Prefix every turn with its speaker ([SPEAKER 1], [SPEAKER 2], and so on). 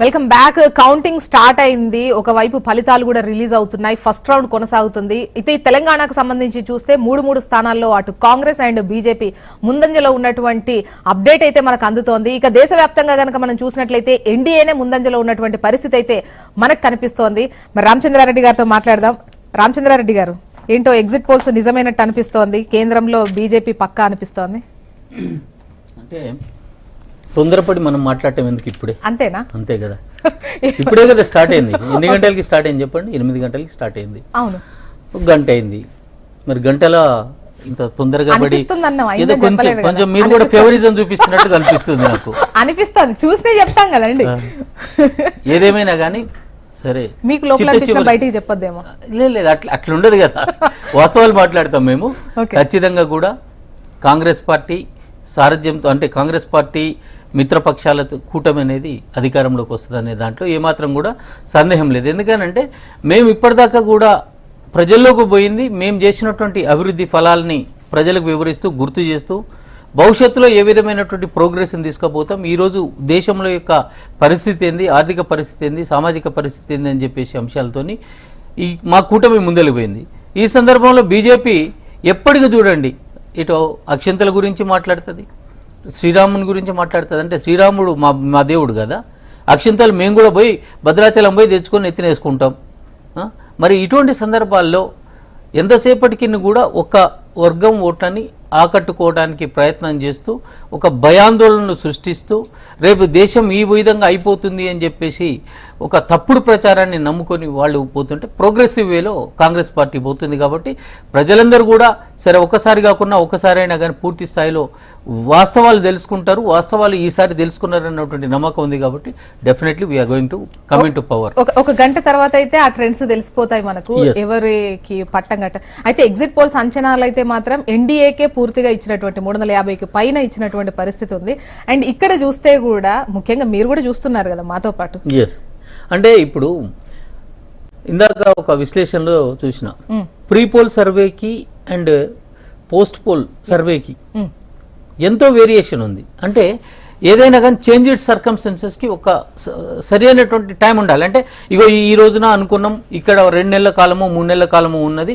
[SPEAKER 1] Welcome back. Counting start అయింది. ఒకవైపు ఫలితాలు కూడా రిలీజ్ అవుతున్నాయి. ఫస్ట్ రౌండ్ కొనసాగుతుంది. అయితే తెలంగాణకు సంబంధించి చూస్తే మూడు స్థానాల్లో అటు కాంగ్రెస్ అండ్ బీజేపీ ముందంజలో ఉన్నటువంటి అప్డేట్ అయితే మనకు అందుతోంది. ఇక దేశవ్యాప్తంగా కనుక మనం చూసినట్లయితే ఎన్డీఏనే ముందంజలో ఉన్నటువంటి పరిస్థితి అయితే మనకు కనిపిస్తోంది. మరి రామచంద్రారెడ్డి గారితో మాట్లాడదాం. రామచంద్రారెడ్డి గారు, ఏంటో ఎగ్జిట్ పోల్స్ నిజమైనట్టు అనిపిస్తోంది, కేంద్రంలో బీజేపీ పక్కా అనిపిస్తోంది.
[SPEAKER 2] అంటే తొందరపడి మనం మాట్లాడటం ఎందుకు ఇప్పుడే?
[SPEAKER 1] అంతేనా?
[SPEAKER 2] అంతే కదా, ఇప్పుడే కదా స్టార్ట్ అయింది. ఎన్ని గంటలకి స్టార్ట్ అయింది చెప్పండి? 8 గంటలకి స్టార్ట్ అయింది.
[SPEAKER 1] అవును,
[SPEAKER 2] ఒక గంట అయింది. మరి గంటల ఇంత తొందరగా పడి ఏదో కొంచెం మీరు కూడా ఫేవరిజం చూపిస్తున్నట్టు అనిపిస్తుంది నాకు.
[SPEAKER 1] అనిపిస్తుంది, చూస్తే చెప్తాం కదండి.
[SPEAKER 2] ఏదేమైనా కానీ సరే,
[SPEAKER 1] మీకు లోపల బయటికి చెప్పొద్దేమో.
[SPEAKER 2] లేదు, అట్లా ఉండదు కదా, వాస్తవాలు మాట్లాడతాం మేము. ఖచ్చితంగా కూడా కాంగ్రెస్ పార్టీ సారథ్యంతో, అంటే కాంగ్రెస్ పార్టీ మిత్రపక్షాలతో కూటమి అనేది అధికారంలోకి వస్తుందనే దాంట్లో ఏమాత్రం కూడా సందేహం లేదు. ఎందుకనంటే మేము ఇప్పటిదాకా కూడా ప్రజల్లోకి పోయింది, మేము చేసినటువంటి అభివృద్ధి ఫలాల్ని ప్రజలకు వివరిస్తూ గుర్తు చేస్తూ భవిష్యత్తులో ఏ విధమైనటువంటి ప్రోగ్రెస్ని తీసుకుపోతాం, ఈరోజు దేశంలో యొక్క పరిస్థితి ఏంది, ఆర్థిక పరిస్థితి ఏంది, సామాజిక పరిస్థితి ఏంది అని చెప్పేసి అంశాలతోని మా కూటమి ముందలిపోయింది. ఈ సందర్భంలో బీజేపీ ఎప్పటికీ చూడండి, ఇటు అక్షంతల గురించి మాట్లాడుతుంది, శ్రీరాముని గురించి మాట్లాడుతుంది. అంటే శ్రీరాముడు మా దేవుడు కదా, అక్షంతలు మేము కూడా పోయి భద్రాచలం పోయి తెచ్చుకొని ఎత్తినేసుకుంటాం. మరి ఇటువంటి సందర్భాల్లో ఎంతసేపటికి కూడా ఒక వర్గం ఓట్లని ఆకట్టుకోవడానికి ప్రయత్నం చేస్తూ ఒక భయాందోళనను సృష్టిస్తూ రేపు దేశం ఈ విధంగా అయిపోతుంది అని చెప్పేసి ఒక తప్పుడు ప్రచారాన్ని నమ్ముకొని వాళ్ళు పోతుంటే ప్రోగ్రెసివ్ వేలో కాంగ్రెస్ పార్టీ పోతుంది. కాబట్టి ప్రజలందరూ కూడా సరే ఒకసారి కాకుండా ఒకసారైనా కానీ పూర్తి స్థాయిలో వాస్తవాలు తెలుసుకుంటారు. వాస్తవాలు ఈసారి తెలుసుకున్నారన్నటువంటి నమ్మకం ఉంది. కాబట్టి definitely we are going to come in to power.
[SPEAKER 1] ఒక గంట తర్వాత అయితే ఆ ట్రెండ్స్ తెలిసిపోతాయి మనకు, ఎవరికి పట్టం గట్ట. అయితే ఎగ్జిట్ పోల్స్ అంచనాలు అయితే మాత్రం ఎన్డీఏకే పూర్తిగా ఇచ్చినటువంటి 350కి పైన ఇచ్చినటువంటి పరిస్థితి ఉంది. అండ్ ఇక్కడ చూస్తే కూడా ముఖ్యంగా మీరు కూడా చూస్తున్నారు కదా మాతో పాటు.
[SPEAKER 2] ఎస్, అంటే ఇప్పుడు ఇందాక ఒక విశ్లేషణలో చూసిన ప్రీ పోల్ సర్వేకి అండ్ పోస్ట్ పోల్ సర్వేకి ఎంతో వేరియేషన్ ఉంది. అంటే ఏదైనా కానీ చేంజ్డ్ సర్కమ్స్టెన్సెస్కి ఒక సరి అయినటువంటి టైం ఉండాలి. అంటే ఇగో ఈ రోజున అనుకున్నాం, ఇక్కడ 2 నెలల కాలము 3 నెలల కాలము ఉన్నది,